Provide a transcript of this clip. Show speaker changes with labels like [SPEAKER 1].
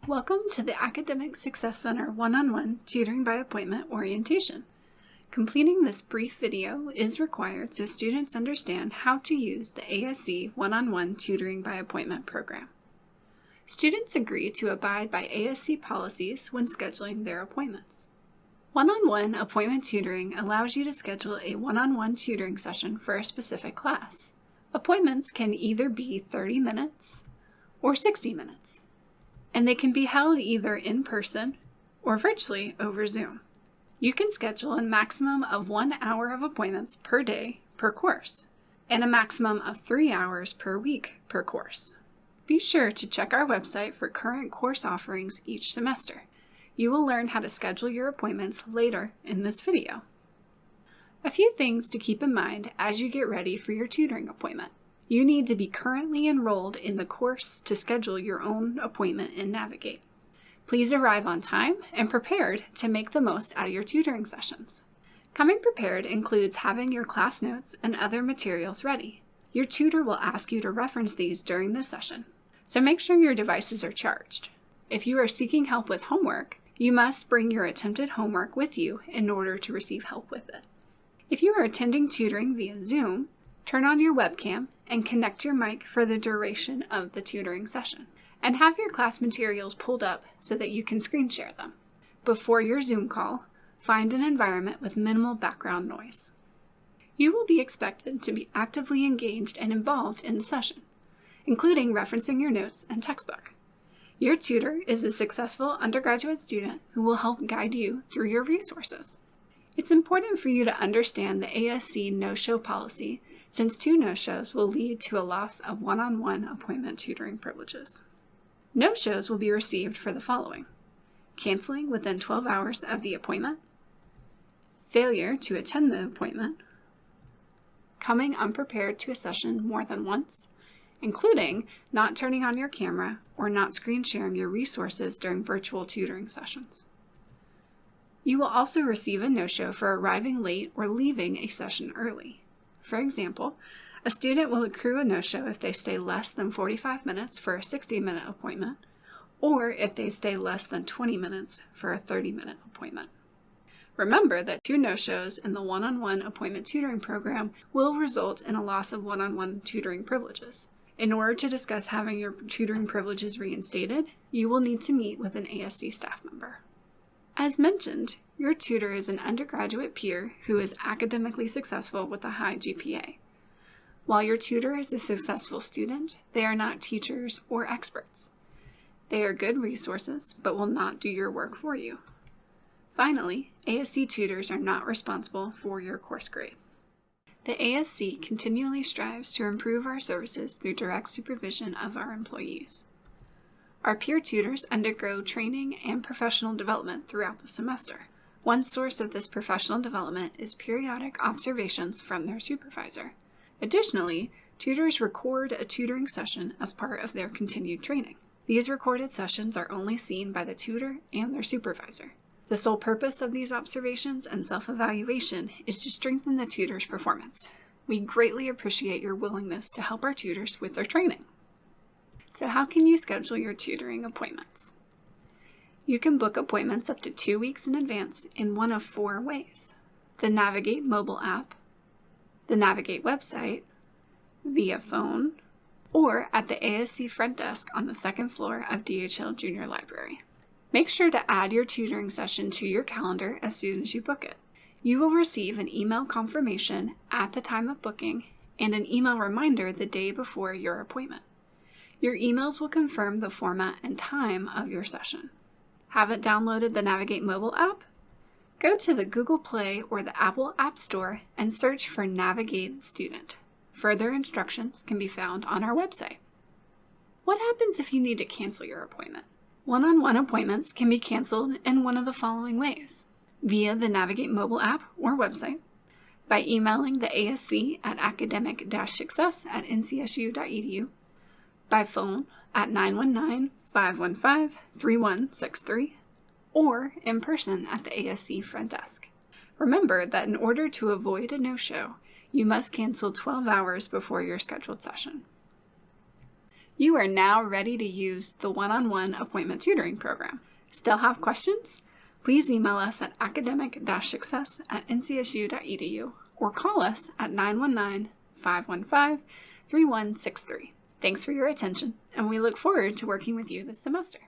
[SPEAKER 1] Welcome to the Academic Success Center one-on-one Tutoring by Appointment orientation. Completing this brief video is required so students understand how to use the ASC one-on-one Tutoring by Appointment program. Students agree to abide by ASC policies when scheduling their appointments. One-on-one appointment tutoring allows you to schedule a one-on-one tutoring session for a specific class. Appointments can either be 30 minutes or 60 minutes. And they can be held either in person or virtually over Zoom. You can schedule a maximum of 1 hour of appointments per day per course, and a maximum of 3 hours per week per course. Be sure to check our website for current course offerings each semester. You will learn how to schedule your appointments later in this video. A few things to keep in mind as you get ready for your tutoring appointment. You need to be currently enrolled in the course to schedule your own appointment and navigate. Please arrive on time and prepared to make the most out of your tutoring sessions. Coming prepared includes having your class notes and other materials ready. Your tutor will ask you to reference these during the session, so make sure your devices are charged. If you are seeking help with homework, you must bring your attempted homework with you in order to receive help with it. If you are attending tutoring via Zoom, turn on your webcam and connect your mic for the duration of the tutoring session. And have your class materials pulled up so that you can screen share them. Before your Zoom call, find an environment with minimal background noise. You will be expected to be actively engaged and involved in the session, including referencing your notes and textbook. Your tutor is a successful undergraduate student who will help guide you through your resources. It's important for you to understand the ASC no-show policy, since 2 no-shows will lead to a loss of one-on-one appointment tutoring privileges. No-shows will be received for the following: canceling within 12 hours of the appointment, failure to attend the appointment, coming unprepared to a session more than once, including not turning on your camera or not screen sharing your resources during virtual tutoring sessions. You will also receive a no-show for arriving late or leaving a session early. For example, a student will accrue a no-show if they stay less than 45 minutes for a 60-minute appointment, or if they stay less than 20 minutes for a 30-minute appointment. Remember that 2 no-shows in the one-on-one appointment tutoring program will result in a loss of one-on-one tutoring privileges. In order to discuss having your tutoring privileges reinstated, you will need to meet with an ASC staff member. As mentioned, your tutor is an undergraduate peer who is academically successful with a high GPA. While your tutor is a successful student, they are not teachers or experts. They are good resources, but will not do your work for you. Finally, ASC tutors are not responsible for your course grade. The ASC continually strives to improve our services through direct supervision of our employees. Our peer tutors undergo training and professional development throughout the semester. One source of this professional development is periodic observations from their supervisor. Additionally, tutors record a tutoring session as part of their continued training. These recorded sessions are only seen by the tutor and their supervisor. The sole purpose of these observations and self-evaluation is to strengthen the tutor's performance. We greatly appreciate your willingness to help our tutors with their training. So how can you schedule your tutoring appointments? You can book appointments up to 2 weeks in advance in one of 4 ways: the Navigate mobile app, the Navigate website, via phone, or at the ASC front desk on the 2nd floor of DHL Junior Library. Make sure to add your tutoring session to your calendar as soon as you book it. You will receive an email confirmation at the time of booking and an email reminder the day before your appointment. Your emails will confirm the format and time of your session. Haven't downloaded the Navigate mobile app? Go to the Google Play or the Apple App Store and search for Navigate Student. Further instructions can be found on our website. What happens if you need to cancel your appointment? One-on-one appointments can be canceled in one of the following ways: via the Navigate mobile app or website, by emailing the ASC at academic-success@ncsu.edu, by phone at 919-515-3163, or in person at the ASC front desk. Remember that in order to avoid a no-show, you must cancel 12 hours before your scheduled session. You are now ready to use the one-on-one appointment tutoring program. Still have questions? Please email us at academic-success@ncsu.edu or call us at 919-515-3163. Thanks for your attention, and we look forward to working with you this semester.